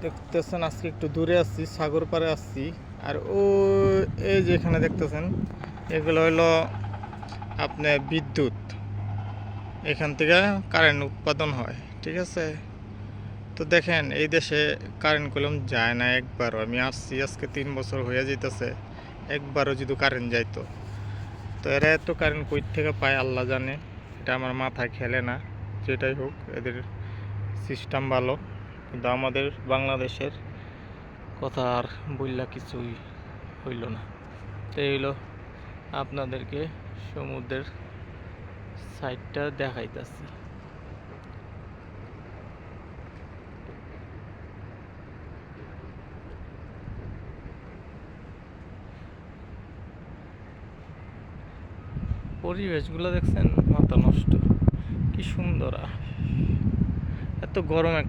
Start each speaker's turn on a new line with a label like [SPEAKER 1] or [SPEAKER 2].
[SPEAKER 1] দেখতেছেন আজকে একটু দূরে আসছি, সাগর পাড়ে আসছি। আর ও এই যে এখানে দেখতেছেন, এগুলো হলো আপনার বিদ্যুৎ। এখান থেকে কারেন্ট উৎপাদন হয়, ঠিক আছে। তো দেখেন এই দেশে কারেন্ট কলম যায় না একবারও। আমি আসছি আজকে 3 বছর হয়ে যেতেছে, একবারও যদি কারেন্ট যাইতো। তো এরা এত কারেন্ট কই থেকে পায় আল্লাহ জানে, এটা আমার মাথায় খেলে না। যেটাই হোক, এদের সিস্টেম ভালো, কিন্তু আমাদের বাংলাদেশের কথা আর বললা কিছুই হইল না। তো হইলো আপনাদেরকে সমুদ্রের সাইডটা দেখাইতেছি। পরিবেশগুলো দেখছেন, মাথা নষ্ট, কি সুন্দর। এত গরম একটা